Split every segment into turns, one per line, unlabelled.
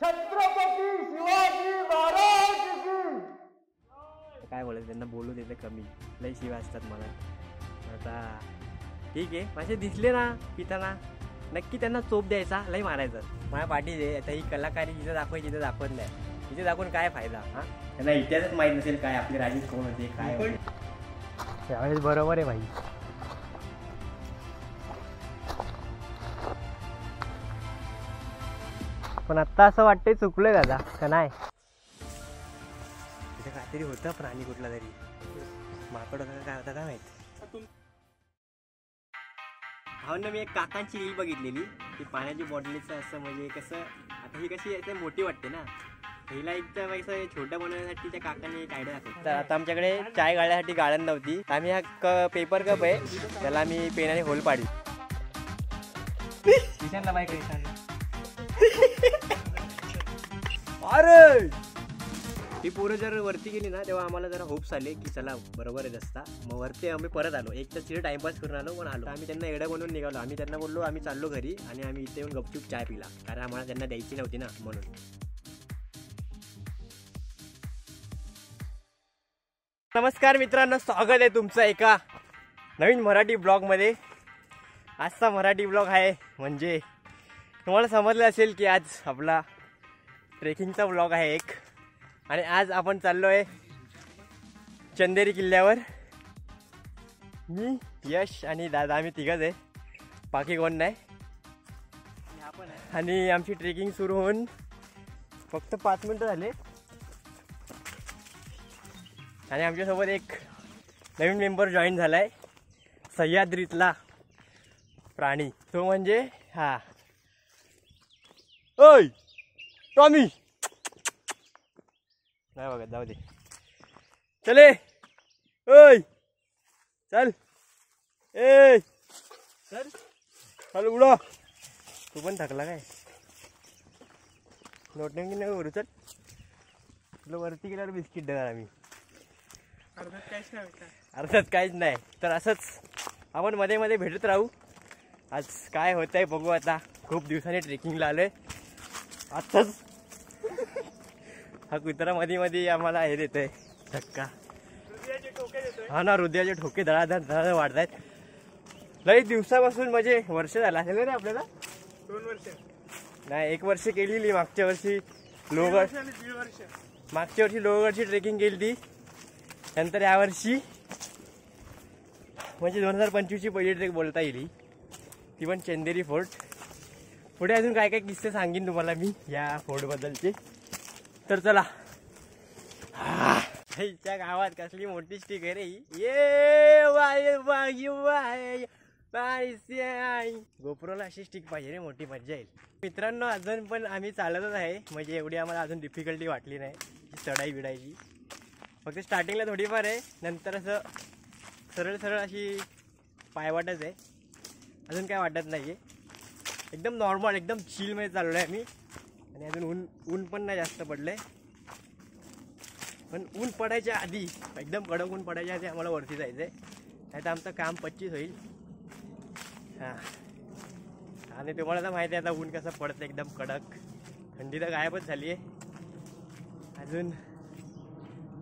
छत्रपती शिवाजी महाराज की।
काय बोलायचं त्यांना बोलू देते कमी, लई शिवा असतात मला. आता ठीक आहे, माझे दिसले ना पिताना नक्की त्यांना चोप द्यायचा, लई मारायचं. माझ्या पाठीचे आता ही कलाकारी जिथं दाखवायची तिथं दाखवत नाही, इथे दाखवून काय फायदा. हां, त्यांना इतिहासच माहीत नसेल काय आपले राजे कोण होते काय होते. त्यावेळेस बरोबर आहे भाई. पण आत्ता असं वाटतंय चुकलोय दादा का नाही. तिथे काहीतरी होतं प्राणी कुठला तरी, माकड होता काय होता काय माहित. हा ना, मी एक काकांची रील बघितलेली की पाण्याची बॉटलीचं असं म्हणजे कसं, आता ही कशी आहे मोठी वाटते ना, हिला एकदम असं छोटं बनवण्यासाठी त्या काकांनी एक आयडिया दाखवली. तर आता आमच्याकडे चाय गाळण्यासाठी गाळण नव्हती, आम्ही हा पेपर कप आहे त्याला आम्ही पेनाने होल पाडली. अरे ती पोरं जर वरती गेली ना तेव्हा आम्हाला जरा होप्स आले की चला बरोबर आहे रस्ता. मग वरती आम्ही परत आलो, एक तर तिथे टाइमपास करून आलो पण आलो. आम्ही त्यांना एवढं बनवून निघालो. आम्ही त्यांना बोललो आम्ही चाललो घरी आणि आम्ही इथे येऊन गपचूप चाय पिला, कारण आम्हाला त्यांना द्यायची नव्हती ना म्हणून. नमस्कार मित्रांनो, स्वागत आहे तुमचं एका नवीन मराठी ब्लॉगमध्ये. आजचा मराठी ब्लॉग आहे म्हणजे तुम्हाला समजलं असेल की आज आपला ट्रेकिंगचा ब्लॉग आहे एक. आणि आज आपण चाललो आहे चंदेरी किल्ल्यावर. मी, यश आणि दादा आम्ही तिघंच आहे, बाकी कोण नाही. आणि आमची ट्रेकिंग सुरू होऊन फक्त 5 मिनटं झाले. आणि आमच्यासोबत एक नवीन मेंबर जॉईन झाला आहे, सह्याद्रीतला प्राणी, तो म्हणजे हा ओय टॉमी. नाही बघत, जाऊ दे. चले ओय चल, ए चल चल उडा. तू पण थकला काय? नोटनेकी नाही करू. चल तुला वरती गेल्यावर बिस्किट देणार आम्ही. अर्ध्यात काहीच नाही. तर असंच आपण मध्ये मध्ये भेटत राहू. आज काय होत आहे बघू. आता खूप दिवसांनी ट्रेकिंगला आलोय. आताच हा कुत्रा मध्ये मध्ये आम्हाला हे देतोय धक्का. हा ना, हृदयाचे ठोके धडाधड धडाधड वाढत आहेत. लई दिवसापासून म्हणजे वर्ष झालं असेल ना आपल्याला.
2 वर्ष
नाही, 1 वर्ष केलेली. मागच्या वर्षी लोहगड, मागच्या वर्षी लोहगडची ट्रेकिंग केली ती. नंतर यावर्षी म्हणजे 2025ची पहिली ट्रेक बोलता येईल, ती पण चंदेरी फोर्ट. पुढे अजून काय काय किस्से सांगेन तुम्हाला मी या फोर्टबद्दलचे. तर चला. त्या गावात कसली मोठी स्टिक आहे रे. ये गोप्रोला अशी स्टिक पाहिजे रे मोठी, मज्जा येईल. मित्रांनो अजून पण आम्ही चालतच आहे, म्हणजे एवढी आम्हाला अजून डिफिकल्टी वाटली नाही चढाई बिडायची. फक्त स्टार्टिंगला थोडीफार आहे, नंतर असं सरळ सरळ अशी पायवाटच आहे. अजून काय वाटत नाही आहे, एकदम नॉर्मल एकदम चिलमध्ये चाललो आहे आम्ही. आणि अजून ऊन पण नाही जास्त पडलं आहे. पण ऊन पडायच्या आधी, एकदम कडक ऊन पडायच्या आधी आम्हाला वरती जायचं आहे, नाही तर आमचं काम 25 होईल. हां, आणि तुम्हाला तर माहिती आहे आता ऊन कसं पडतं एकदम कडक. थंडी तर गायबच झाली आहे. अजून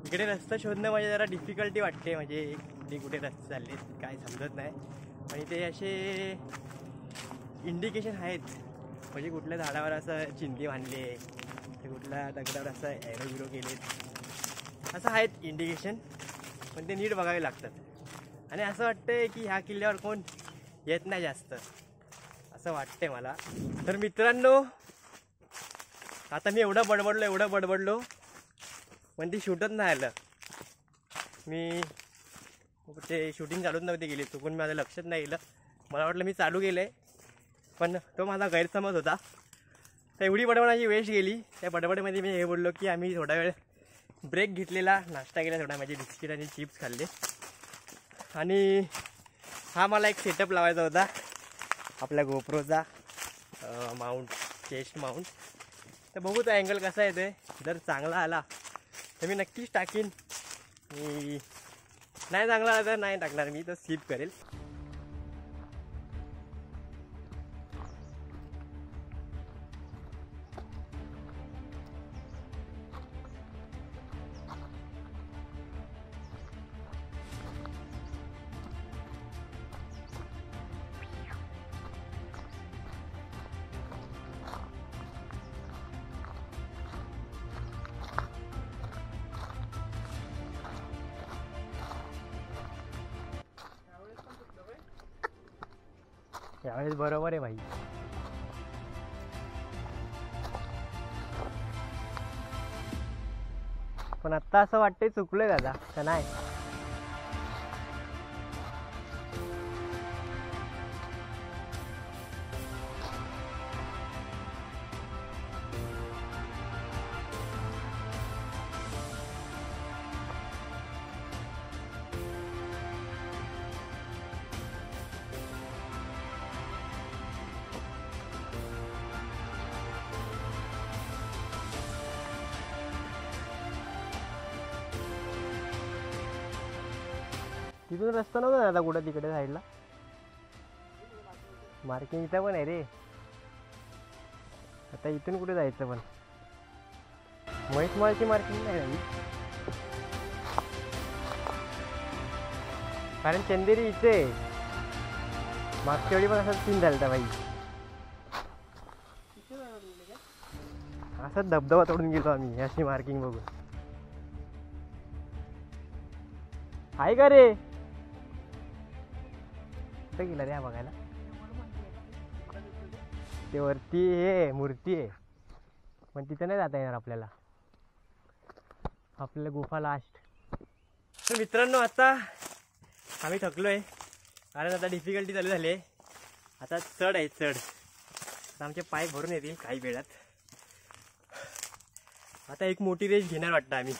इकडे रस्ता शोधणं म्हणजे जरा डिफिकल्टी वाटते, म्हणजे कुठे रस्ते चालले काय समजत नाही. आणि ते असे इंडिकेशन आहेत, म्हणजे कुठल्या झाडावर असं चिंधी बांधले, ते कुठल्या दगडावर असं एरो बिरो केले, असं आहेत इंडिकेशन. पण ते नीट बघावे लागतात. आणि असं वाटतंय की ह्या किल्ल्यावर कोण येत नाही जास्त, असं वाटतंय मला. तर मित्रांनो आता मी एवढं बडबडलो पण ती शूटच नाही आलं. मी ते शूटिंग चालूच नव्हती गेली, चुकून माझं लक्षात नाही गेलं. मला वाटलं मी चालू केलं आहे, पण तो माझा गैरसमज होता. तर एवढी बडबडाची वेस्ट गेली. त्या बडबडमध्ये मी हे बोललो की आम्ही थोडा वेळ ब्रेक घेतलेला, नाश्ता केला थोडा, माझे बिस्किट आणि चिप्स खाल्ले. आणि हा मला एक सेटअप लावायचा होता आपल्या गोप्रोचा माउंट, चेस्ट माउंट. तर बघू तो अँगल कसा येतो आहे. जर चांगला आला तर मी नक्कीच टाकीन, नाही चांगला आला तर नाही टाकणार मी, तर स्किप करेल. यावेळेस बरोबर आहे भाई. पण आता असं वाटतंय चुकलोय दादा का नाही. तिथून रस्ता नव्हता दादा कुठं तिकडे साईडला. मार्किंग इथं पण आहे रे. आता इथून कुठे जायचं पण म्हैसमाळची मार्किंग नाही झाली कारण चंदेरी इथे आहे. मागच्या वेळी पण असाच सीन झाला भाई. असाच धबधबा तोडून गेलो आम्ही अशी मार्किंग बघून. आहे का रे गेला रे बघायला. ते वरती हे मूर्ती आहे पण तिथं नाही जाता येणार आपल्याला. आपल्याला गुफा लास्ट. तर मित्रांनो आता आम्ही थकलोय कारण आता डिफिकल्टी चालू झाली आहे. आता चढ आहे चढ. आता आमचे पाय भरून येतील काही वेळात. आता एक मोठी रेस घेणार वाटतं आम्ही.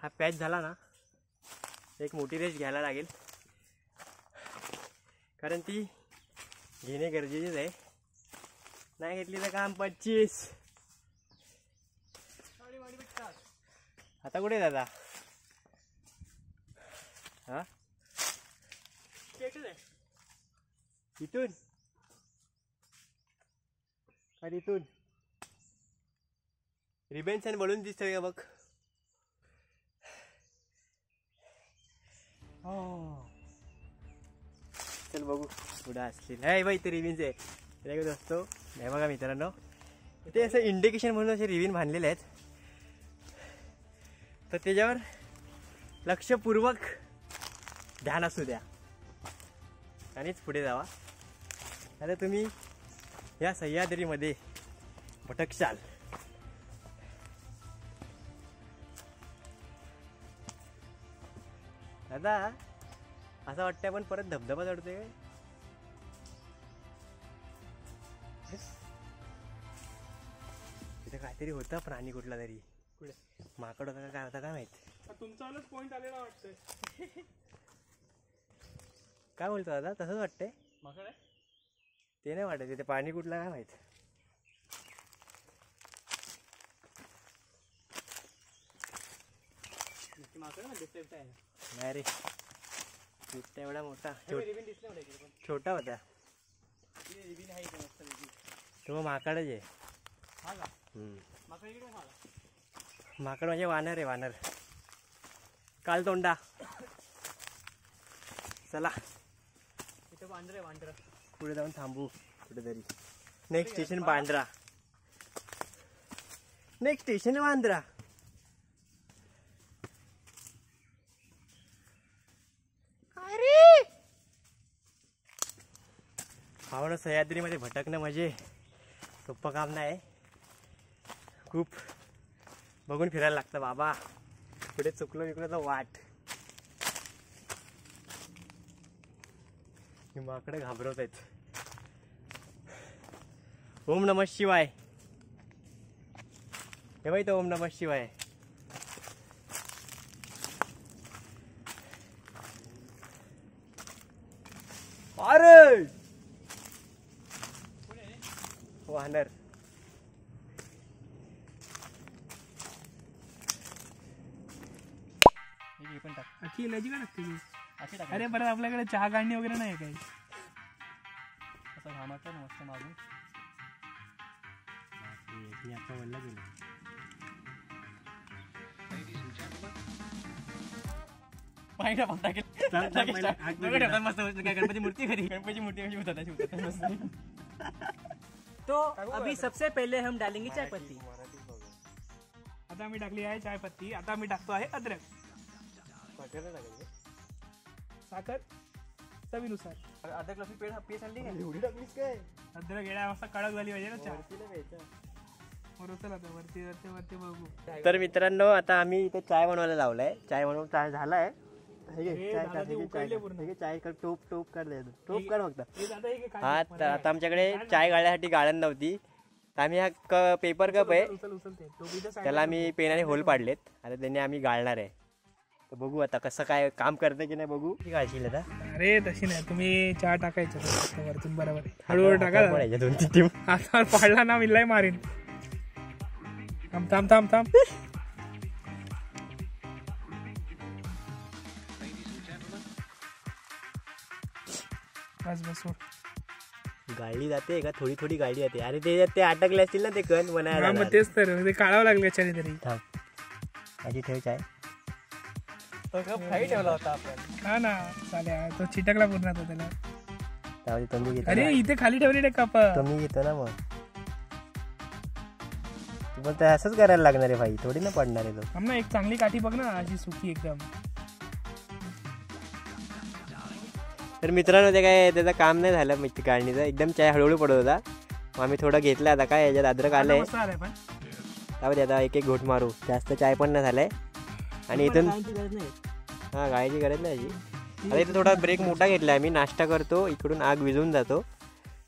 हा पॅच झाला ना एक मोठी रेस घ्यायला लागेल कारण ती घेणे गरजेचेच आहे. नाही घेतली तर काम 25. आता कुठे दादा. हा इथून आणि इथून रिबेन्स आणि बलून दिसतोय का बघ. चल बघू पुढे असली नाही बाई. ते रिव्हिन्स आहे त्याच्याकडे असतो नाही बघा मित्रांनो. ते असं इंडिकेशन म्हणून असे रिव्हिन बांधलेले आहेत तर त्याच्यावर लक्षपूर्वक ध्यान असू द्या आणिच पुढे जावा. आता तुम्ही या सह्याद्रीमध्ये भटकशाल. दादा असं वाटतंय आपण परत धबधबा चढतोय काय. तिथे काहीतरी होता प्राणी कुठला तरी. कुठे माकड होता का काय होता काय माहित.
तुमचाच पॉइंट आलेला वाटतंय.
काय बोलतो दादा तसंच वाटतंय.
माकड आहे
ते नाही वाटत तिथे पाणी कुठला काय माहित.
माकड
नाही रे दिसता एवढा मोठा छोटा होता तो. माकडच आहे. माकड म्हणजे वानर आहे वानर. काल तोंडा. चला
इथे वांद्र आहे वांद्र.
पुढे जाऊन थांबू कुठेतरी. Next station Bandra. Next station Bandra. भावना सह्याद्रीमध्ये भटकणं म्हणजे सोपं काम नाही. खूप बघून फिरायला लागतं बाबा. पुढे चुकलो विकलो तर वाट. माकडे घाबरवत आहेत. ओम नमः शिवाय. हे बाई तो ओम नमः शिवाय. अरे वानर. पण टाक.
अख्खी इलायची का टाकते. अरे बरं आपल्याकडे चहा काढणी वगैरे नाही काही. असं घामाचं ना मस्त मागून.
मी आता वल्ला गेलो.
पाहिजे पण टाकेल. मस्त काय गणपती मूर्ती घरी. गणपती मूर्ती कशी होतात.
तो अभी सबसे पहले हम डालेंगे चाय पत्ती.
आता आम्ही टाकली आहे चाय पत्ती. आता आम्ही टाकतो आहे अद्रक. साखर
चवीनुसार.
अद्रक लसूण पेस्ट आणली काय?
एवढी टाकलीस काय?
अद्रक गेल्या वाजता कडक झाली पाहिजे ना चहा.
वरतीला प्यायचं.
बरोबर, चला आता वरती वरती वरती बघू.
तर मित्रांनो आता आम्ही इथे चाय बनवायला लावलाय. चाय बनवून चाय झालाय. चाय कर, टोप टोप कर द्यायचं. टोप कर फक्त. हा तर आता आमच्याकडे चाय गाळण्यासाठी गाळण नव्हती, तर आम्ही हा पेपर कप आहे त्याला आम्ही पेनाने होल पाडलेत. आता त्याने आम्ही गाळणार आहे. तर बघू आता कसं काय काम करतं की नाही बघू. गाळशील आता?
अरे तशी नाही, तुम्ही चहा टाकायचं वरतून. बरोबर आहे, हळूहळू टाका.
2-3 टीम
हातावर पाडला ना मिल्लाय मारीन. थांब थांब थांब थांब. बस बस सोड.
गाळली जाते का? थोडी थोडी गाळली जाते. अरे ते अटकले असतील ना ते कण बनायला.
मग तेच तर ते काढावं लागलं याच्याने तरी.
थांब आजी ठेव चाय.
तो कप खाली ठेवला होता आपण.
हा ना चालेल, तो चिटकला पूर्ण तो त्याला.
त्यामध्ये तुम्ही घेतो.
अरे इथे खाली ठेवली कप.
तुम्ही घेतो ना मग. पण ते असंच करायला लागणार आहे भाई, थोडी ना पडणार आहे तो.
आम्हाला एक चांगली काठी बघ ना, अशी सुकी एकदम.
तर मित्रांनो ते काय त्याचं काम नाही झालं मिठी काढणीचं. एकदम चाय हळूहळू पडत होता. मग आम्ही थोडं घेतलं. आता काय याच्यात अद्रक आलंय,
पण
त्यामध्ये आता एक एक घोट मारू. जास्त चाय पण नाही झालाय. आणि इथून हा गायची गरज नाही याची. आता इथं थोडा ब्रेक मोठा घेतला आम्ही. नाश्ता करतो, इकडून आग विझून जातो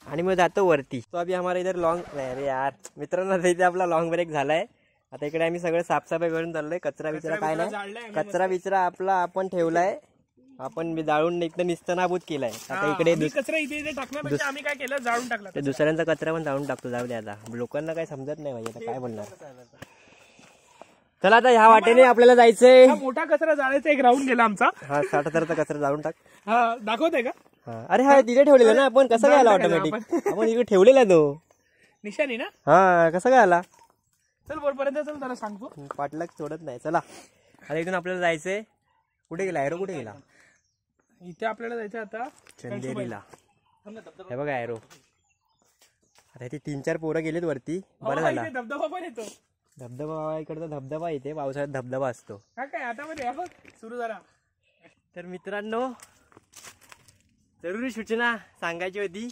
आणि मग जातो वरती. तो अभि हमारा इधर लॉंग. अरे यार मित्रांनो इथे आपला लॉंग ब्रेक झालाय. आता इकडे आम्ही सगळं साफसफाई करून चाललोय. कचरा बिचरा काय नाही, कचरा बिचरा आपला आपण ठेवलाय. आपण जाळून एकदम निस्तनाबूत केलाय. आता इकडे
कचरा इथे इथे टाकण्यापेक्षा आम्ही काय केलं, जाळून टाकला.
ते दुसऱ्यांचा कचरा पण जाळून टाकतो. जाऊ दे आता, लोकांना काही समजत नाही पाहिजे. आता काय बोलणार. चला आता ह्या वाटेने आपल्याला जायचंय.
मोठा कचरा जाळायचा एक राऊंड गेला आमचा.
हा 60,000चा कचरा जाळून टाक.
हा दाखवतोय का?
अरे हा तिथे ठेवलेला ना आपण. कसं काय आला ऑटोमॅटिक? आपण इकडे ठेवलेला तो
निशाणी ना.
हा कसं काय आला?
चल वरपर्यंत चल, जरा सांगतो.
पाठलाग सोडत नाही. चला आता इथून आपल्याला जायचंय. कुठे गेला एरो? कुठे गेला?
इथे आपल्याला जायचं आता
चंदेरीला. हे बघा एरो. आता इथे 3-4 पोरं गेलेत वरती. बरं झाला.
धबधबा पण येतो.
धबधबा इकडचा धबधबा येते. पावसाळ्यात धबधबा असतो.
काय आता मध्ये सुरू झाला.
तर मित्रांनो जरुरी सूचना सांगायची होती.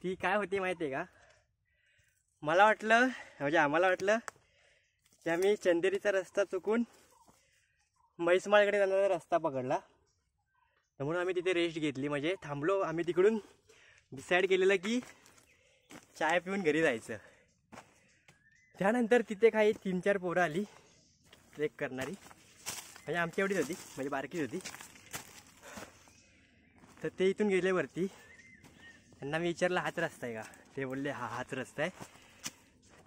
ती काय होती माहिती आहे का? मला वाटलं, म्हणजे आम्हाला वाटलं की आम्ही चंदेरीचा रस्ता चुकून म्हैसमाळकडे जाणारा रस्ता पकडला. म्हणून आम्ही तिथे रेस्ट घेतली. म्हणजे थांबलो आम्ही. तिकडून डिसाईड केलेलं की चाय पिऊन घरी जायचं. त्यानंतर तिथे काही 3-4 पोरं आली ट्रेक करणारी. म्हणजे आमची एवढीच होती, म्हणजे बारकीच होती. तर ते इथून गेले वरती. त्यांना मी विचारलं हाच रस्ता आहे का? ते बोलले हा हाच रस्ता आहे.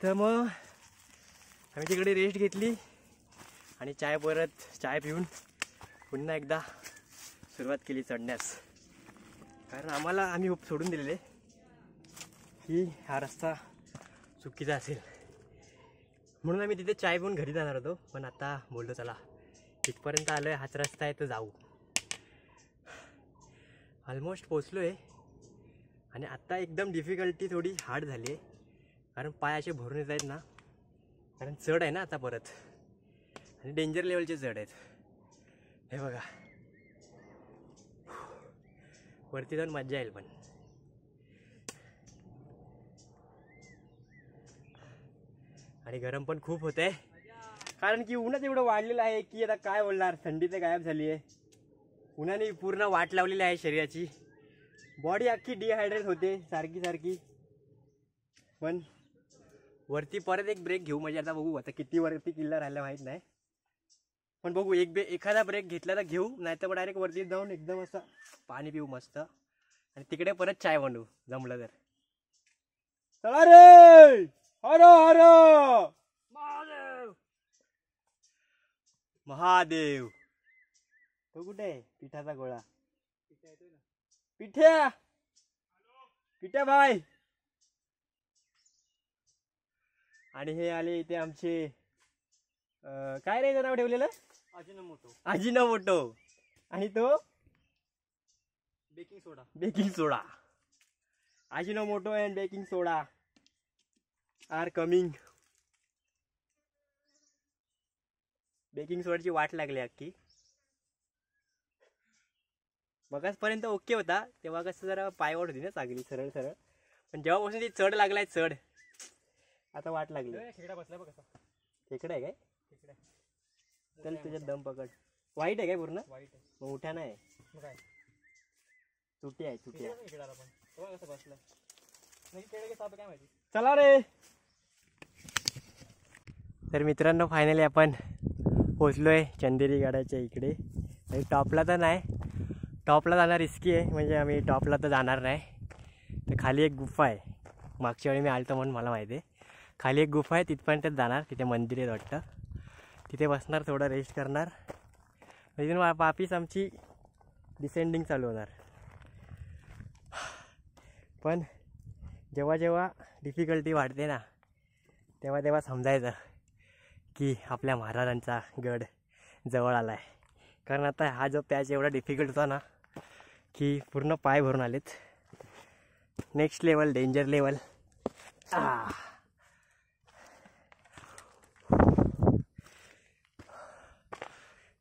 तर मग आम्ही तिकडे रेस्ट घेतली आणि चाय पिऊन पुन्हा एकदा सुरुवात केली चढण्यास. कारण आम्ही सोडून दिलेले की हा रस्ता चुकीचा असेल. म्हणून आम्ही तिथे चाय पिऊन घरी जाणार होतो. पण आता बोललो चला इथपर्यंत आलोय, हाच रस्ता आहे तर जाऊ. ऑलमोस्ट पोचलो आहे. आणि आत्ता एकदम डिफिकल्टी थोडी हार्ड झाली आहे. कारण पाय असे भरून येत आहेत ना, कारण चढ आहे ना आता परत. आणि डेंजर लेवलचे चढ आहेत. हे बघा वरती जाऊन मजा येईल. पण आणि गरम पण खूप होत आहे. कारण की उन्हाच एवढं वाढलेलं आहे की आता काय बोलणार. थंडी तर गायब झाली आहे. उन्हाने पूर्ण वाट लावलेली आहे शरीराची. बॉडी अख्खी डिहायड्रेट होते सारखी. पण वरती परत एक ब्रेक घेऊ. म्हणजे आता बघू आता किती वरती किल्ला राहिला माहीत नाही. पण बघू एखादा ब्रेक घेतला तर घेऊ, नाही तर डायरेक्ट वरती जाऊन एकदम असं पाणी पिऊ मस्त. आणि तिकडे परत चाय बनवू जमलं तर. चला रे हर हर महादेव. तो कुठे आहे? पिठाचा गोळा. पिठ्या भाई. आणि हे आले इथे आमचे काय रे नाव ठेवलेलं? अजिनोमोटो. आणि तो baking soda. Ajinomoto and baking soda are coming. Baking सोडाची वाट लागली अख्खी. मगासपर्यंत ओके होता, तेव्हा कसं जरा पायवाट होती ना चांगली सरळ सरळ, पण जेव्हापासून ती चढ लागलाय चढ, आता वाट लागली.
खेकडा बसला बघ कसा.
खेकडा आहे काय?
खेकडा
चल तुझ्यात दम पकड. वाईट आहे काय पूर्ण?
वाईट आहे.
मग उठा नाही,
मग काय
चुटी आहे चुटी आहे.
खेकडाला पण बघा कसं बसलाय. म्हणजे खेळ साप काय माहिती.
चला रे. तर मित्रांनो फायनली आपण पोचलोय चंदेरी गडाच्या इकडे. आणि टॉपला तर नाही, टॉपला जाणं रिस्की आहे, म्हणजे आम्ही टॉपला तर जाणार नाही. तर खाली एक गुफा आहे, मागच्या वेळी मी आलतो म्हणून मला माहिती आहे. खाली एक गुफा आहे, तिथपर्यंतच जाणार. तिथे मंदिर आहे वाटतं, तिथे बसणार, थोडं रेस्ट करणार. तिथून वापिस आमची डिसेंडिंग चालू होणार. पण जेव्हा जेव्हा डिफिकल्टी वाढते ना, तेव्हा तेव्हा समजायचं की आपल्या महाराजांचा गड जवळ आला आहे. कारण आता हा जो पॅच एवढा डिफिकल्ट होता ना, की पूर्ण पाय भरून आलेत. Next level, danger level.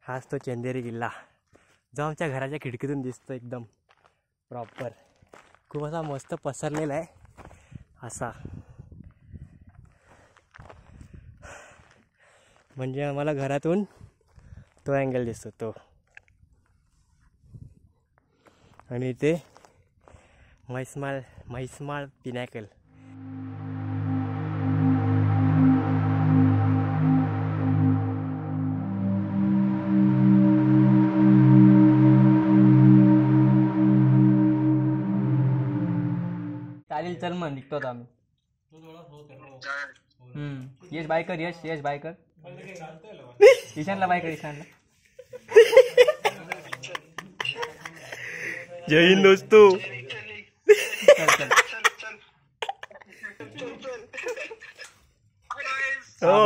हाच तो चंदेरी किल्ला जो आमच्या घराच्या खिडकीतून दिसतो, एकदम प्रॉपर. खूप असा मस्त पसरलेला आहे असा, म्हणजे आम्हाला घरातून तो अँगल दिसतो तो. आणि इथे म्हैसमाळ पिनॅकल.
चालेल, चल मग निघतो आता आम्ही. यश बाय कर, यश बाय कर. ईशानला बाय कर, ईशानला.
जय हिंद दोस्तो.
चल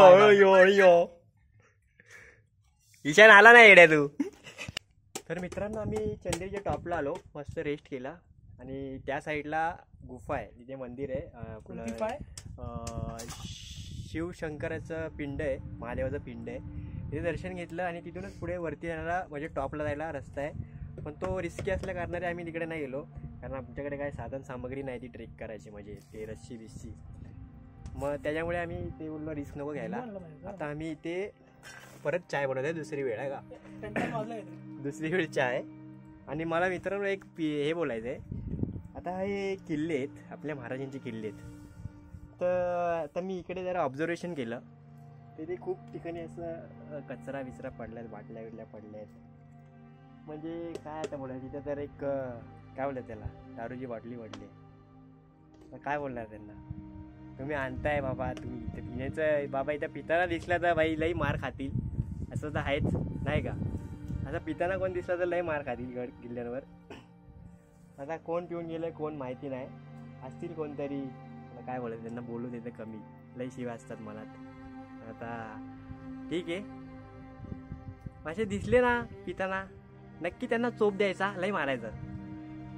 ईशान आला नाही येड्या तू. तर मित्रांनो आम्ही चंदेरीच्या टॉपला आलो, मस्त रेस्ट केला. आणि त्या साईडला गुफा आहे, तिथे मंदिर आहे. शिवशंकराचं पिंड आहे, महादेवाचं पिंड आहे. तिथे दर्शन घेतलं आणि तिथूनच पुढे वरती जाणारा म्हणजे टॉपला जायला रस्ता आहे. पण तो रिस्की असल्या कारणाने आम्ही तिकडे नाही गेलो, कारण आमच्याकडे काय साधन सामग्री नाही ती ट्रेक करायची, म्हणजे ते रस्सी बिस्सी. मग त्याच्यामुळे आम्ही ते बोललो रिस्क नको घ्यायला. आता आम्ही इथे परत चाय बनवत आहे, दुसरी वेळ आहे का, दुसरी वेळ चाय. आणि मला मित्रांनो एक हे बोलायचं आहे. आता हे किल्ले आहेत, आपल्या महाराजांचे किल्ले आहेत. तर आता मी इकडे जरा ऑब्झर्वेशन केलं, तिथे खूप ठिकाणी असं कचरा विचरा पडला आहेत, बाटल्या बिटल्या पडल्या आहेत. म्हणजे काय आता बोलायचं, तिथं तर एक काय बोलतात त्याला, दारूची बाटली पडली. काय बोलणार त्यांना, तुम्ही आणताय बाबा, तुम्ही इथं पिण्याचं बाबा, इथं पिताना दिसला तर बाई लई मार खातील, असं तर आहेच नाही का. असं पिताना कोण दिसला तर लई मार खातील गड किल्ल्यांवर. आता कोण पिऊन गेलं कोण माहिती नाही, असतील कोणतरी. काय बोलायचं त्यांना, बोलू देतं कमी, लई शिव्या असतात मनात. आता ठीक आहे, असे दिसले ना पिताना, नक्की त्यांना चोप द्यायचा, लई मारायचं.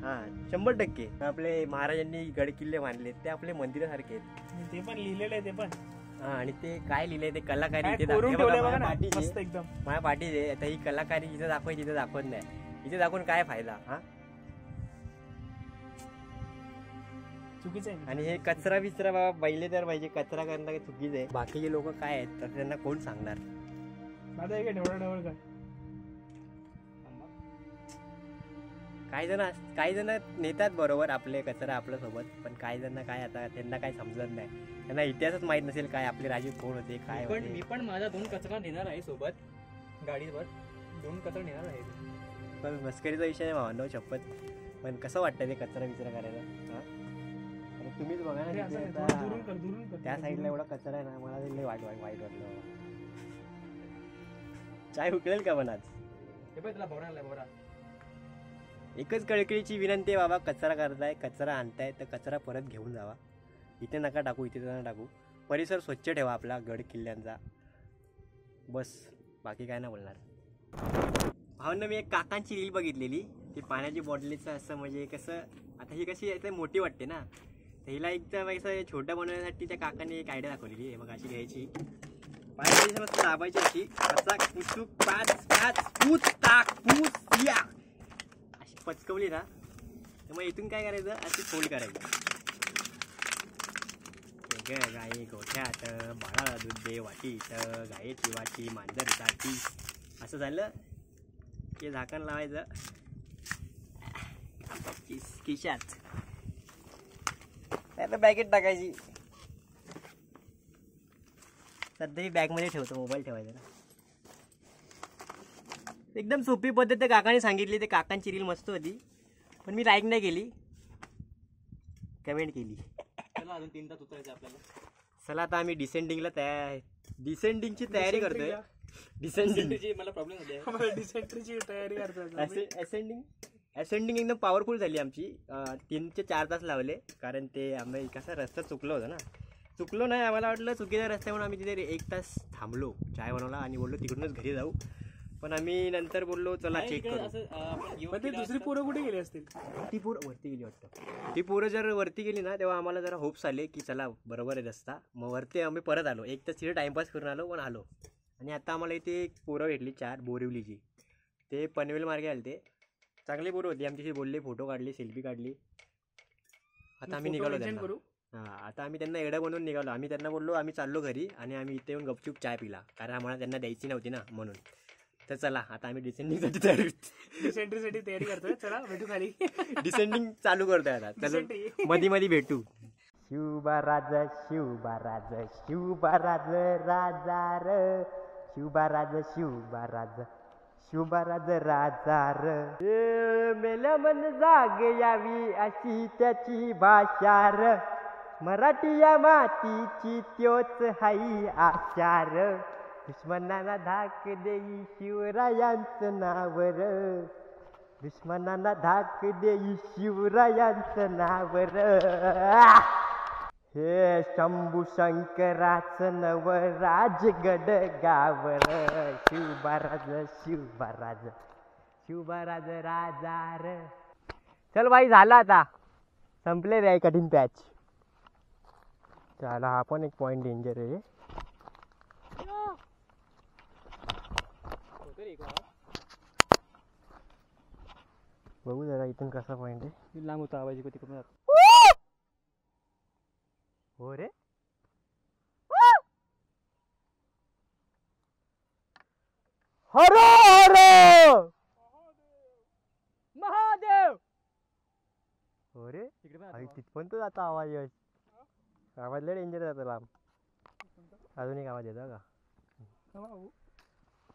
हां 100%. आपले महाराजांनी गड किल्ले बांधले ते आपले मंदिरासारखे आहेत,
ते पण लिहिलेलं आहे ते पण.
हां, आणि ते काय लिहिलंय ते कलाकारी इथे
एकदम
माझ्या पाठीचे. आता ही कलाकारी इथं दाखवायची, इथं दाखवत नाही. इथे दाखवून काय फायदा. हां,
चुकीचं आहे.
आणि हे कचरा बिचरा बाबा बैले तर पाहिजे, कचरा करणं काही चुकीचं आहे. बाकीचे लोक काय आहेत तर त्यांना कोण सांगणार.
माझा एक ढवळ काय,
काही जण नेतात बरोबर आपले कचरा आपल्यासोबत, पण काही जण काय, आता त्यांना काय समजत नाही, त्यांना इतिहासच माहीत नसेल काय आपले राजे कोण होते काय होते.
मी पण माझा 2 कचरा नेणार आहे सोबत, गाडीवर 2 कचरा नेणार आहे.
पण मस्करीचा विषय नाही भावांनो, शपथ. पण कसं वाटतं ते कचरा विचरा करायला. हां, आणि तुम्हीच बघा ना, त्या साईडला एवढा कचरा आहे ना, मला लई वाईट वाटलं. चाय उकळेल का मनात.
हे पण तुला बोरा
एकच कळकळीची विनंती आहे बाबा, कचरा करताय, कचरा आणताय तर कचरा परत घेऊन जावा. इथे नका टाकू, इथे नका टाकू. परिसर स्वच्छ ठेवा आपला गड किल्ल्यांचा, बस. बाकी काय नाही बोलणार. भावना मी एक काकांची रील बघितलेली, ती पाण्याची बॉटलीचं असं, म्हणजे कसं आता ही कशी आहे मोठी वाटते ना, तर हिला एकदम असं छोटं बनवण्यासाठी त्या काकाने एक आयडिया दाखवलेली आहे. मग अशी घ्यायची, पाण्याची मस्त दाबायची अशी, कसा कुचूक पाच पूस टाक पूस या, पचकवली ना तर मग इथून काय करायचं अशी फोल्ड करायची. गाई गोठ्यात बाळाला दूध दे वाटीत, गायेची वाटी मांजर साठी. असं झालं की झाकण लावायचं खिशात, त्याला बॅगेत टाकायची. सध्या बॅगमध्ये ठेवतो, मोबाईल ठेवायचा ना. एकदम सोपी पद्धत त्या काकाने सांगितली. ते काकांची रील मस्त होती पण मी लाईक नाही केली, कमेंट केली.
चला अजून 3 तास उतरायचं आपल्याला.
चला आता आम्ही डिसेंडिंगची तयारी करतोय. डिसेंडिंगची
मला प्रॉब्लेम होते.
डिसेंट्रीची तयारी करतो.
असेंडिंग एकदम पॉवरफुल झाली आमची. 3 ते 4 तास लावले कारण ते आम्ही कसा रस्ता चुकलो होतं ना. चुकलो नाही, आम्हाला वाटलं चुकीचा रस्ता म्हणून आम्ही तिथे 1 तास थांबलो, चाय बनवला आणि बोललो तिकडूनच घरी जाऊ. पण आम्ही नंतर बोललो चला चेक करू.
पण ते दुसरी पोरं कुठे गेली असतील?
ती पोरं वरती गेली वाटतं. ती पोरं जर वरती गेली ना तेव्हा आम्हाला जरा होप्स आले की चला बरोबर आहे रस्ता. मग वरती आम्ही परत आलो. 1 तास तिथे टाइमपास करून आलो पण आलो. आणि आता आम्हाला इथे एक पोरं भेटली 4 बोरिवलीची. ते पनवेल मार्गे आले. ते चांगली पोरं होती, आमच्याशी बोलले, फोटो काढले, सेल्फी काढली. आता आम्ही निघालो त्यांना. हां, आता आम्ही त्यांना एवढं बनवून निघालो. आम्ही त्यांना बोललो आम्ही चाललो घरी आणि आम्ही इथे येऊन गपचूप चाय पिला कारण आम्हाला त्यांना द्यायची नव्हती ना म्हणून. तर चला आता आम्ही डिसेंडिंगसाठी
तयारी करतोय. चला भेटू खाली.
डिसेंडिंग चालू करतोय आता. चलो मध्ये मध्ये भेटू. शिवबाराज शिवबाराज शिवबाराज राजा र, शिवबाराज शिवबाराज शिवबाराज राजा र. मेल्या मन जाग यावी अशी त्याची भाषा र, मराठी या मातीची त्योच हाई आचार. दुश्मनांना धाक देई शिवरायांचं नाव र, दुश्मनांना धाक देई शिवरायांचं नाव र. हे शंभू शंकराचं नव राजगड गाव र, शिवबाराज शिवबाराज शिवबाराज राजा र. चल बाई झाला आता, संपले रे कठीण पॅच. चला हा पण एक पॉइंट डेंजर आहे. बघू जरा इथून कसा पॉइंट आहे.
लांब होता आवाज तिकडून.
हो रे, हर हर महादेव. हो रे, तिथपर्यंत जाता आवाज. आवाज लय डेंजर जातो लांब. अजून एक आवाज येतो का?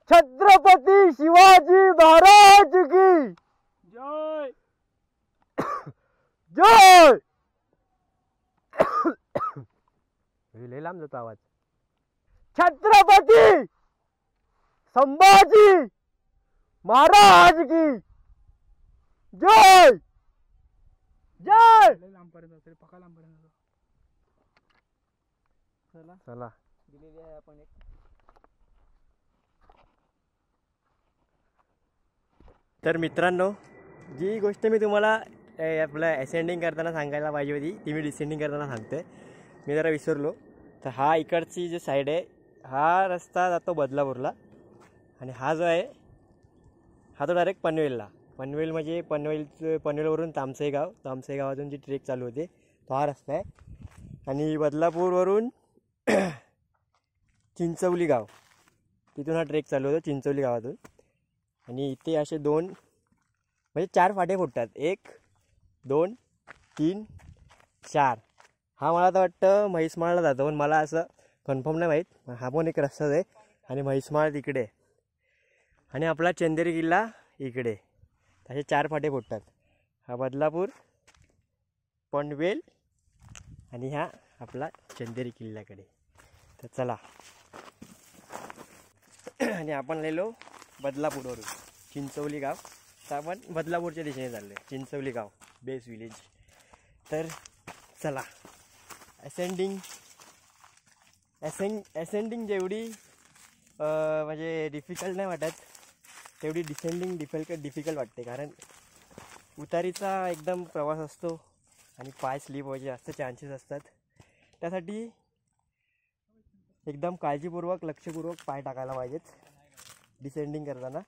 छत्रपती शिवाजी महाराज की
जय
जय. लय लांब जातो आवाज. छत्रपती संभाजी महाराज की जय जय.
लांब पर्यंत पका लांब पर्यंत.
चला चला
दिलेली आहे आपण एक.
तर मित्रांनो, जी गोष्ट मी तुम्हाला आपलं असेंडिंग करताना सांगायला पाहिजे होती ती मी डिसेंडिंग करताना सांगतोय. मी जरा विसरलो. तर हा इकडची जी साईड आहे हा रस्ता जातो बदलापूरला आणि हा जो आहे हा तो डायरेक्ट पनवेलला. पनवेल म्हणजे पनवेलवरून तामसई गावातून जी ट्रेक चालू होते तो हा रस्ता आहे. आणि बदलापूरवरून चिंचवली गाव तिथून हा ट्रेक चालू होतो चिंचवली गावातून. आणि इथे असे 2 म्हणजे 4 फाटे फुटतात. 1 2 3 4. हा मला तर वाटतं म्हैसमाळला जातो पण मला असं कन्फर्म नाही माहीत. हा पण एक रस्ताच आहे आणि म्हैसमाळ तिकडे आणि आपला चंदेरी किल्ला इकडे. असे 4 फाटे फुटतात. हा बदलापूर, पनवेल आणि हा आपला चंदेरी किल्ल्याकडे. तर चला आणि आपण आलेलो बदलापूरवरून चिंचवली गाव. तर आपण बदलापूरच्या दिशेने चाललो आहे. चिंचवली गाव बेस विलेज. तर चला असेंडिंग जेवढी म्हणजे डिफिकल्ट नाही वाटत तेवढी डिसेंडिंग डिफिकल्ट वाटते. कारण उतारीचा एकदम प्रवास असतो आणि पाय स्लिप व्हायचे जास्त चान्सेस असतात. त्यासाठी एकदम काळजीपूर्वक लक्षपूर्वक पाय टाकायला पाहिजेत डिसेंडिंग करताना.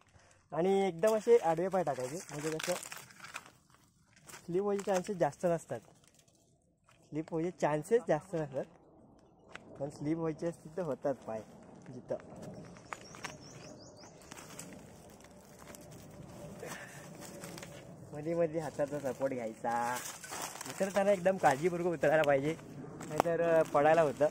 आणि एकदम असे आडवे पाय टाकायचे म्हणजे कसं स्लिप व्हायचे चान्सेस जास्त नसतात. स्लिप व्हायचे चान्सेस जास्त नसतात, पण स्लिप व्हायचे असतील तर होतात पाय जिथं. मध्ये मध्ये हाताचा सपोर्ट घ्यायचा. उतरताना एकदम काळजीपूर्वक उतरायला पाहिजे, नाहीतर पडायला होतं.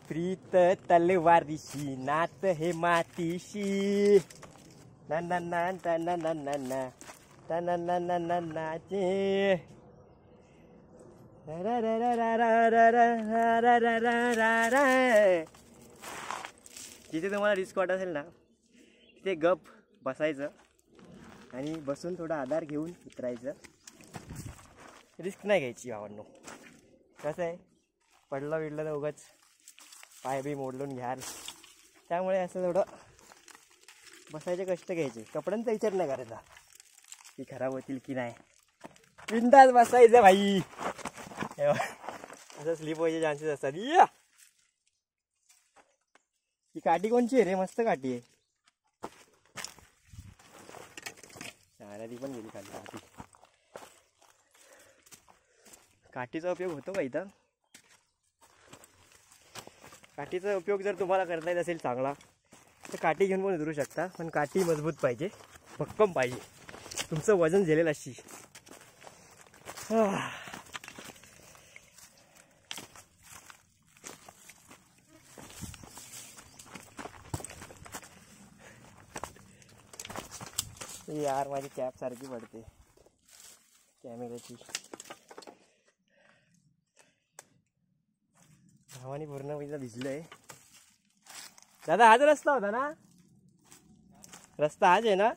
प्रीत तलवारीशी नात हे मातीशी ना ना ना ना ना ना ना ना ना ना ना ना नाचे. जिथे तुम्हाला रिस्क वाटत असेल ना तिथे गप बसायचं आणि बसून थोडा आधार घेऊन उतरायचं. रिस्क नाही घ्यायची भावांनो. कसं आहे, पडलं बिडलं तर उगाच पाय बी मोडलून घ्याल. त्यामुळे असं थोडं बसायचे कष्ट घ्यायचे. कपड्यांचा विचार नाही करायचा की खराब होतील की नाही, बिंदास बसायचं भाई. असं स्लिप व्हायचे चान्सेस असतात. ही काठी कोणची आहे रे? मस्त काठी आहे. ती पण गेली खाली काठी. काठीचा उपयोग होतो का इथं? काठीचा उपयोग जर तुम्हाला करता येत असेल चांगला तर काठी घेऊन पण उतरू शकता, पण काठी मजबूत पाहिजे, भक्कम पाहिजे, तुमचं वजन झेलेल अशी. यार माझी कॅप सारखी पडते कॅमेऱ्याची. भावानी पूर्ण पैसा भिजलंय. दादा हाच रस्ता होता ना? रस्ता हाच आहे ना?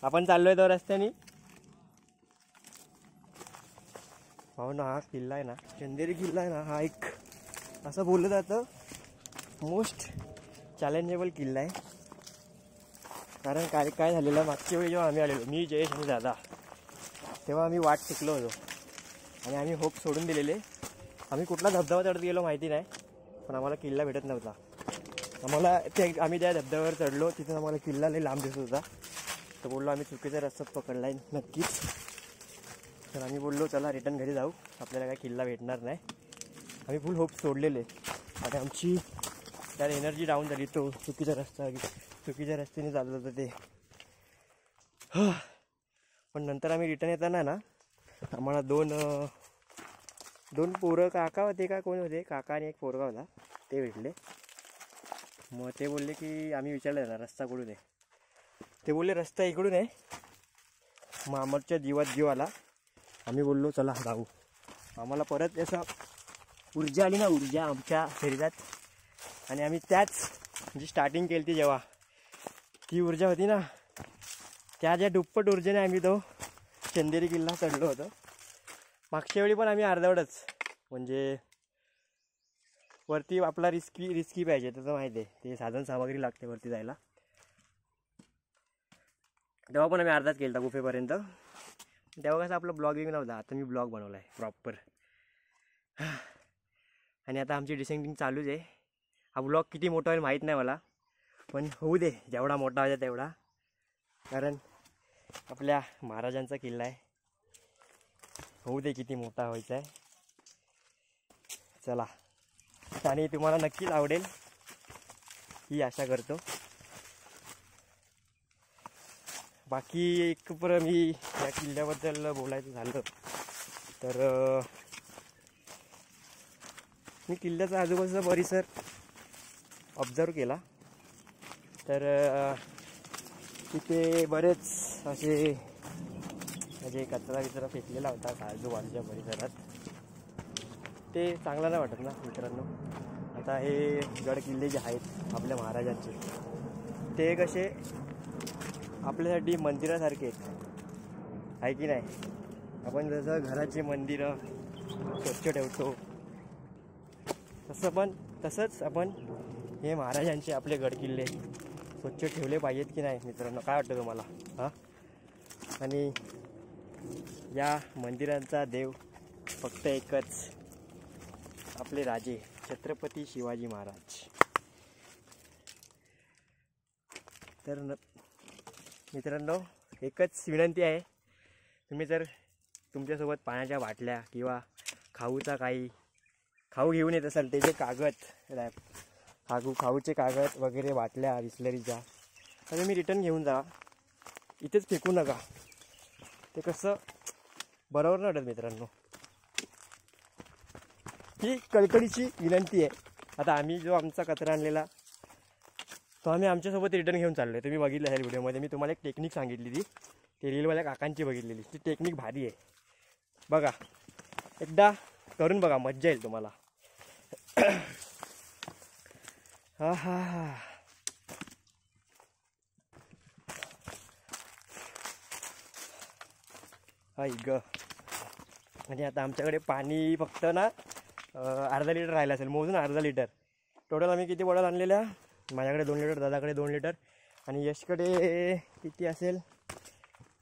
आपण चाललोय तो रस्त्याने. भाऊ ना, हा किल्ला आहे ना, चंदेरी किल्ला आहे ना, हा एक असं बोललं जातं मोस्ट चॅलेंजेबल किल्ला आहे. कारण काय झालेलं, मागच्या वेळी जेव्हा आम्ही आलेलो, मी जयेश आणि दादा, तेव्हा आम्ही वाट शिकलो होतो आणि आम्ही होप सोडून दिलेले. आम्ही कुठला धबधबा चढत गेलो माहिती नाही, पण आम्हाला किल्ला भेटत नव्हता. आम्ही ज्या धबधब्यावर चढलो तिथून आम्हाला किल्ला लई लांब दिसत होता. तर बोललो आम्ही चुकीचा रस्ता पकडला आहे नक्कीच. तर आम्ही बोललो चला रिटर्न घरी जाऊ, आपल्याला काय किल्ला भेटणार नाही. आम्ही फुल होप सोडलेले आणि आमची त्यात एनर्जी डाऊन झाली. तो चुकीचा रस्त्याने चालत होतं ते. पण नंतर आम्ही रिटर्न येताना ना आम्हाला दोन पोरं काका होते का कोण होते, काका आणि एक पोरगा होता, ते भेटले. मग ते बोलले की आम्ही विचारलं ना रस्ता कुठून आहे, ते बोलले रस्ता इकडून आहे. मग आमच्या जीवात जीव आला. आम्ही बोललो चला जाऊ. आम्हाला परत असं ऊर्जा आली ना, ऊर्जा आमच्या शरीरात. आणि आम्ही त्याच जी स्टार्टिंग केली ती जेव्हा ती ऊर्जा होती ना, त्या ज्या दुप्पट ऊर्जेने आम्ही तो चंदेरी किल्ला चढलो होतो. मागच्या वेळी पण आम्ही अर्धवटच, म्हणजे वरती आपला रिस्की पाहिजे, तसं माहिती आहे, ते साधन सामग्री लागते वरती जायला. तेव्हा पण आम्ही अर्धाच केला गुफेपर्यंत. तेव्हा कसं आपलं ब्लॉगिंग नव्हता, आता मी ब्लॉग बनवला आहे प्रॉपर. आणि आता आमची डिसेंडिंग चालूच आहे. हा ब्लॉग किती मोठा होईल माहीत नाही मला, पण होऊ दे जेवढा मोठा व्हायचा तेवढा. कारण आपल्या महाराजांचा किल्ला आहे, होऊ दे किती मोठा व्हायचा आहे. चला, आणि तुम्हाला नक्कीच आवडेल ही आशा करतो. बाकी एक मी या किल्ल्याबद्दल बोलायचं झालं तर मी किल्ल्याचा आजूबाजूचा परिसर ऑब्झर्व केला. तर तिथे बरेच असे म्हणजे कचरा फेकलेला होता आजूबाजूच्या परिसरात. ते चांगलं नाही वाटत ना मित्रांनो. आता हे गड किल्ले जे आहेत आपल्या महाराजांचे, ते कसे आपल्यासाठी मंदिरासारखे आहेत, आहे की नाही. आपण जसं घराचे मंदिरं स्वच्छ ठेवतो तसंच आपण हे महाराजांचे आपले गड किल्ले स्वच्छ ठेवले पाहिजेत की नाही मित्रांनो, काय वाटतं तुम्हाला? हां, आणि या मंदिरांचा देव फक्त एकच, आपले राजे छत्रपती शिवाजी महाराज. तर मित्रांनो एकच विनंती आहे, तुम्ही जर तुमच्यासोबत पाण्याच्या बाटल्या किंवा खाऊ घेऊन येत असाल, ते जे कागद खाऊचे कागद वगैरे बाटल्या बिस्लरीच्या, तर तुम्ही रिटर्न घेऊन जा, इथेच फेकू नका. ते कसं बरोबर नाही वाटत मित्रांनो. ही कळकळीची विनंती आहे. आता आम्ही जो आमचा कचरा आणलेला तो आम्ही आमच्यासोबत रिटर्न घेऊन चाललो आहे. तुम्ही बघितलं आहे व्हिडिओमध्ये, मी तुम्हाला एक टेक्निक सांगितली ती रीलवाल्या काकांची बघितलेली. ती टेक्निक भारी आहे, बघा एकदा करून बघा, मज्जा येईल तुम्हाला. हा हा हा हाय ग. आणि आता आमच्याकडे पाणी फक्त ना अर्धा लिटर राहिलं असेल, मोजून अर्धा लिटर. टोटल आम्ही किती बॉटल आणलेल्या, माझ्याकडे 2 लिटर, दादाकडे 2 लिटर आणि यशकडे किती असेल,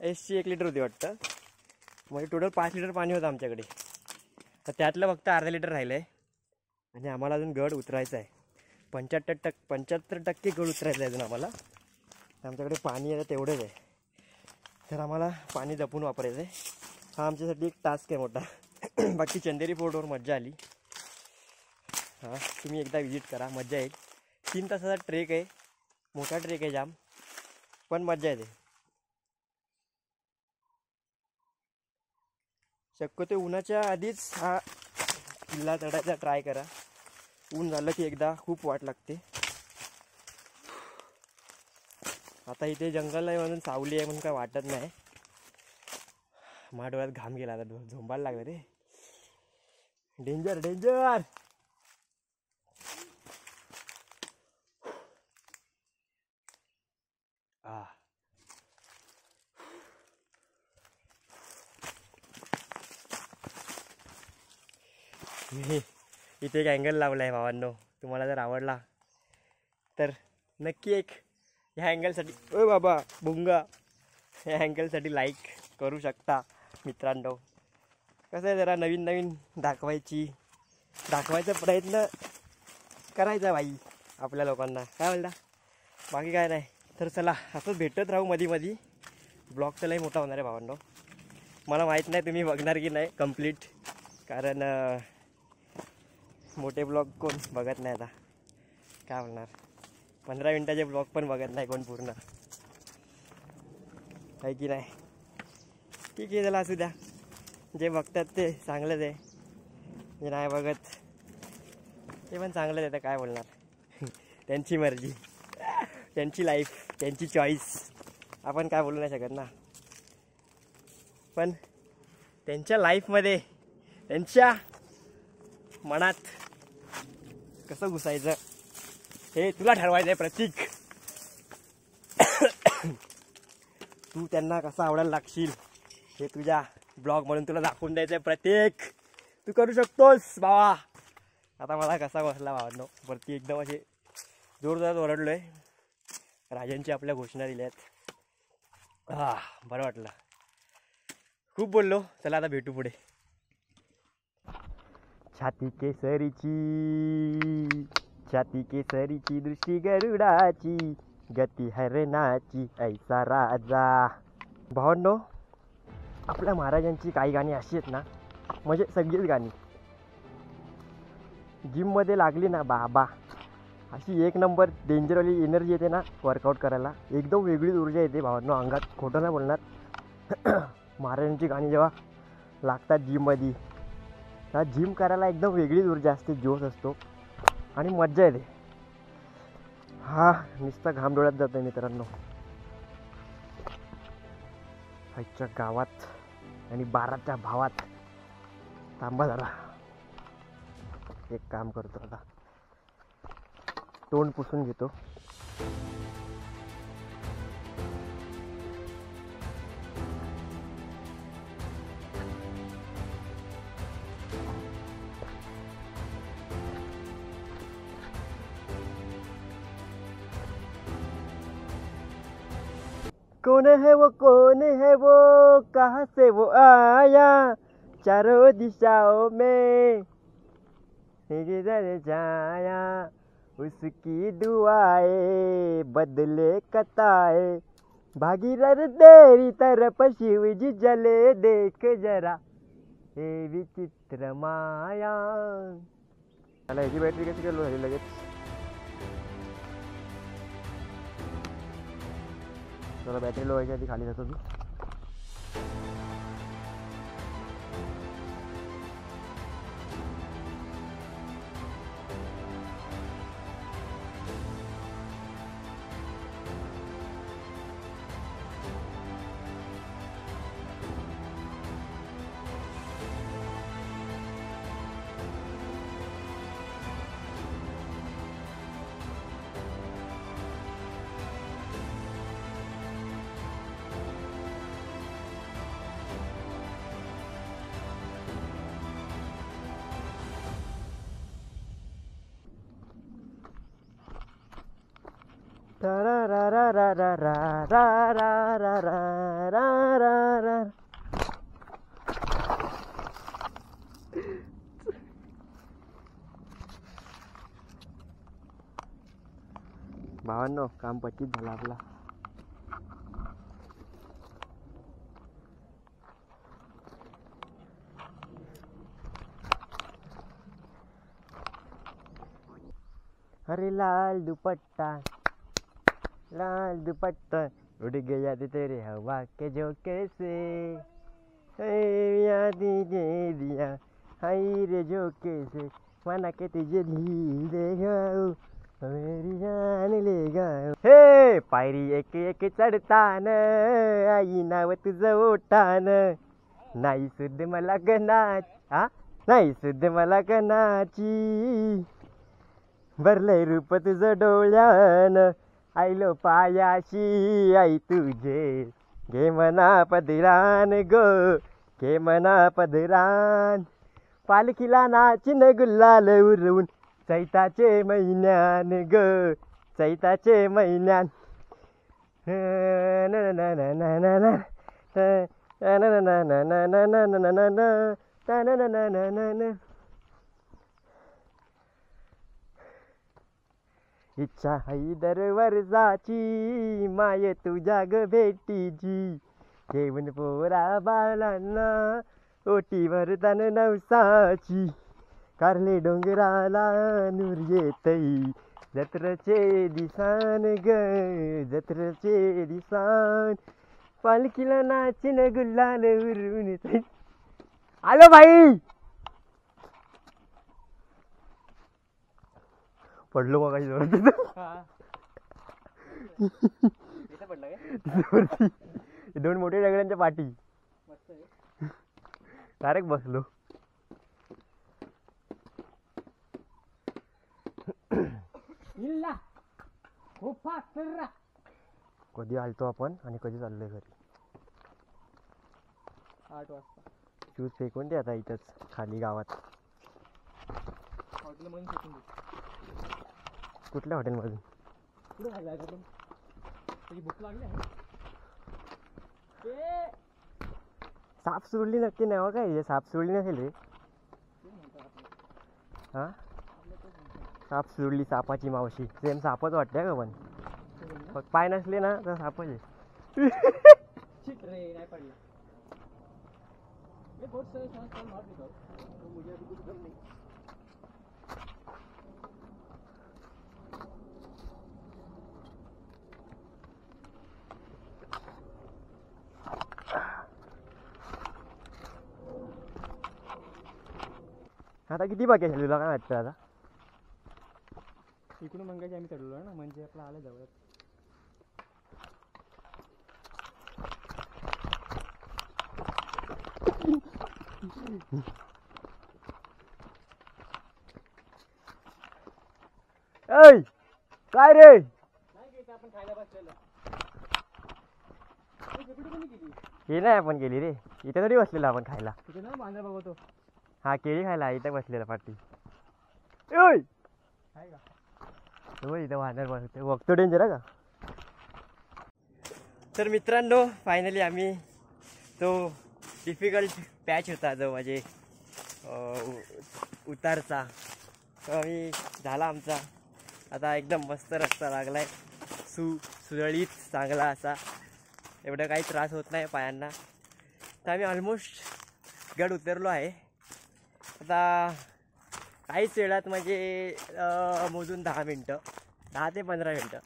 यशची 1 लिटर होती वाटतं. म्हणजे टोटल 5 लिटर पाणी होतं आमच्याकडे. तर त्यातलं फक्त अर्धा लिटर राहिलं आहे आणि आम्हाला अजून गड उतरायचं आहे. 75% गड उतरायचं आहे अजून आम्हाला. आमच्याकडे पाणी आहे तेवढंच आहे, तर आम्हाला पाणी जपून वापरायचं आहे. हा आमच्यासाठी एक टास्क आहे मोठा. बाकी चंदेरी फोर्टवर मज्जा आली. हां, तुम्ही एकदा विजिट करा, मज्जा येईल. 3 तासाचा ट्रेक आहे, मोठा ट्रेक आहे जाम, पण मज्जा येते. शक्यतो उन्हाच्या आधीच हा किल्ला चढायचा ट्राय करा. ऊन झालं की एकदा खूप वाट लागते. आता इथे जंगल आहे म्हणून सावली आहे म्हणून काय वाटत नाही. माझ्या डोळ्यात घाम गेला, आता झोंबायला लागलं रे. Danger danger. इथे एक अँगल लावला आहे भावांनो, तुम्हाला जर आवडला तर नक्की एक ह्या अँगलसाठी, ओ बाबा बुंगा, ह्या अँगलसाठी लाईक करू शकता मित्रांनो. कसं आहे, जरा नवीन नवीन दाखवायचा प्रयत्न करायचा बाई आपल्या लोकांना, काय बोलता. बाकी काय नाही. तर चला असंच भेटत राहू मधी मधी. ब्लॉग तर लई मोठा होणार आहे भावांनो. मला माहीत नाही तुम्ही बघणार की नाही कंप्लीट, कारण मोठे ब्लॉग कोण बघत नाही. आता काय बोलणार, 15 मिनिटाचे ब्लॉग पण बघत नाही कोण पूर्ण, आहे की नाही. ठीक आहे, चला असू द्या. जे बघतात ते चांगलंच आहे, जे नाही बघत ते पण चांगलंच आहे. तर काय बोलणार, त्यांची मर्जी, त्यांची लाईफ, त्यांची चॉईस, आपण काय बोलू नाही शकत ना. पण त्यांच्या लाईफमध्ये, त्यांच्या मनात कसं घुसायचं हे तुला ठरवायचं आहे प्रतीक. तू त्यांना कसं आवडायला लागशील हे तुझ्या ब्लॉग म्हणून तुला दाखवून द्यायचं आहे प्रतीक. तू करू शकतोस बाबा. आता मला कसा बसला भावांनो, वरती एकदम असे जोरदार ओरडलो आहे. राजांची आपल्या घोषणा दिल्या आहेत. बरं वाटलं, खूप बोललो. चला आता भेटू पुढे. छाती केसरीची दृष्टी गरुडाची, गती हरणाची ऐसा राजा. भावांनो, आपल्या महाराजांची काही गाणी अशी आहेत ना, म्हणजे सगळीच गाणी जिममध्ये लागली ना बाबा, अशी 1 नंबर डेंजरवाली एनर्जी येते ना वर्कआउट करायला. एकदम वेगळीच ऊर्जा येते भावांनो अंगात, खोटं नाही बोलणार. महाराजांची गाणी जेव्हा लागतात जिममध्ये, त्या जिम करायला एकदम वेगळीच ऊर्जा असते, जोश असतो आणि मज्जा येते. हा नुसता घाम डोळ्यात जातो आहे मित्रांनो. आईच्या गावात आणि 12च्या भावात. थांबा जरा, एक काम करतो आता, तोंड पुसून घेतो. कौन है वो कहाँ से वो आया, चारों दिशाओं में जाया, उसकी दुआए बदले कताए भागीरथ तेरी तरफ शिव जी जले देख जरा हे विचित्र माया. मला ह्याची बॅटरी कशी केलो झाली लगेच. चला बॅटरी लो व्हायच्या आधी खाली जातो मी. भावांनो काम पच्चीस झाला आपला. अरे लाल दुपट्टा उड़ गया तेरे हवा के झोंके से याद दे दिया हाय रे झोंके से मना के तुझे ले गया मेरी जान ले गया. हे पायरी एक एक चढतान आई नाव तुझं ओठान नाही सुद्ध मला गणाची नाही सुद्ध मला गणाची भरलंय रूप तुझं डोळ्यान आईलो पायाशी आई तुझे घे मना पदरान गो घे मना पदरान पालखीला नाचिन गुल्लाल उरवून चैताचे महिन्यान ग चैताचे महिन्यान. इच्छा हैदर वर्षाची माय तुझ्या ग भेटीची घेऊन पोरा बाळांना ओटीवर तन नवसाची कारले डोंगराला नूर येतई जत्रचे दिसान ग जत्रचे दिसान पालखीला नाचिन गुल्लाल उरवून. आलो भाई पडलो मग काही जोरात. दोन मोठ्या दगडांच्या पाठी डायरेक्ट बसलो. कधी आलतो आपण आणि कधी चाललोय घरी.
8 वाजता
शूज फेकून दे आता इथंच खाली गावात. कुठल्या हॉटेलमधून
पुढे खायला त्याची भूक लागली आहे.
साप सुरली नक्की नाही हो काय साप सुरली नसेल रे. हा साप सुरली सापाची मावशी सेम सापच वाटते का पण पाय नसले ना तर सापच आहे.
नाही पडला.
आता किती बाकी आहे तुला काय वाटतं आता.
इकडून मंगाशी आम्ही चढलो ना म्हणजे आपलं आलं जवळ.
काय रे
आपण खायला बसलेलं
हे नाही आपण गेली रे इथे थोडी बसलेला आपण खायला.
तिथे ना बांधा बघतो.
हा केळी खायला इथं बसलेला पाठी. इथं वाहणार बघतो डेंजर का. तर मित्रांनो फायनली आम्ही तो डिफिकल्ट पॅच होता जो म्हणजे उतारचा तो आम्ही झाला आमचा आता एकदम मस्त रस्ता लागलाय, सुरळीत चांगला असा, एवढा काही त्रास होत नाही पायांना. तर आम्ही ऑलमोस्ट गड उतरलो आहे. आता काहीच वेळात म्हणजे मोजून 10 मिनटं, 10 ते 15 मिनटं,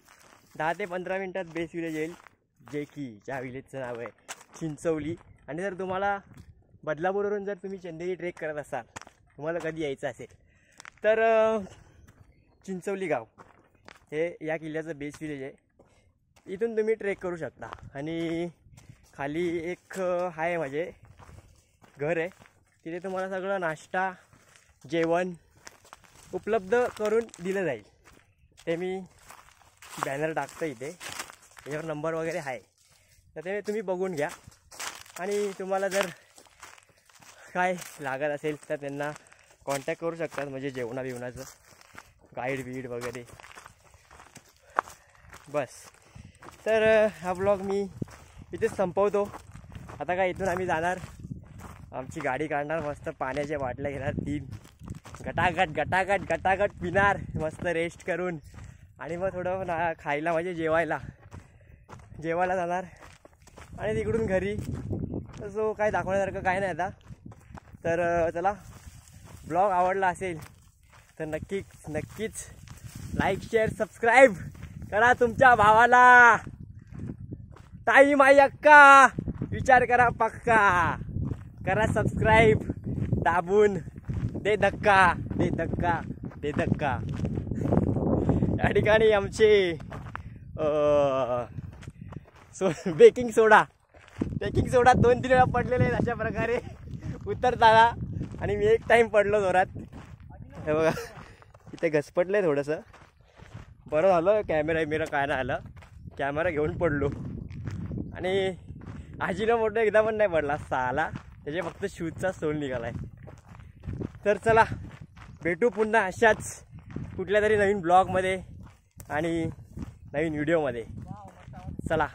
10 ते 15 मिनटात बेस विलेज येईल, जे की ज्या विलेजचं नाव आहे चिंचवली. आणि जर तुम्हाला बदलापूरवरून जर तुम्ही चंदेरी ट्रेक करत असाल, तुम्हाला कधी यायचं असेल तर चिंचवली गाव हे या किल्ल्याचं बेस विलेज आहे. इथून तुम्ही ट्रेक करू शकता. आणि खाली एक आहे म्हणजे घर आहे, तिथे तुम्हाला सगळं नाश्ता जेवण उपलब्ध करून दिलं जाईल. ते मी बॅनर टाकतो इथे, त्याच्यावर नंबर वगैरे आहे, तर ते तुम्ही बघून घ्या. आणि तुम्हाला जर काय लागत असेल तर त्यांना कॉन्टॅक्ट करू शकतात, म्हणजे जेवणाबिवणाचं गाईड वगैरे. बस, तर हा ब्लॉग मी इथेच संपवतो. आता काय इथून आम्ही जाणार, आमची गाडी काढणार, मस्त पाण्याच्या बाटल्या घेणार 3, गटागट पिणार मस्त रेस्ट करून. आणि मग थोडं खायला म्हणजे जेवायला जाणार आणि तिकडून घरी. सो काय दाखवण्यासारखं काय नाही आता. तर चला, ब्लॉग आवडला असेल तर नक्कीच लाईक शेअर सबस्क्राईब करा. तुमच्या भावाला टाईम आहे अक्का, विचार करा पक्का, करा सबस्क्राईब दाबून, दे धक्का. या ठिकाणी आमचे बेकिंग सोडा 2-3 वेळा पडलेले आहेत अशा प्रकारे उतरताना. आणि मी एक टाईम पडलो जोरात, हे बघा इथे घसपटलं आहे थोडंसं. बरं झालं कॅमेरा काय नाही आलं, कॅमेरा घेऊन पडलो. आणि आजीला मोठं एकदा पण नाही पडला, साला त्याचे फक्त शूजचा सोल निघाला आहे. तर चला, भेटू पुन्हा अशाच कुठल्या तरी नवीन ब्लॉगमध्ये आणि नवीन व्हिडिओमध्ये. चला.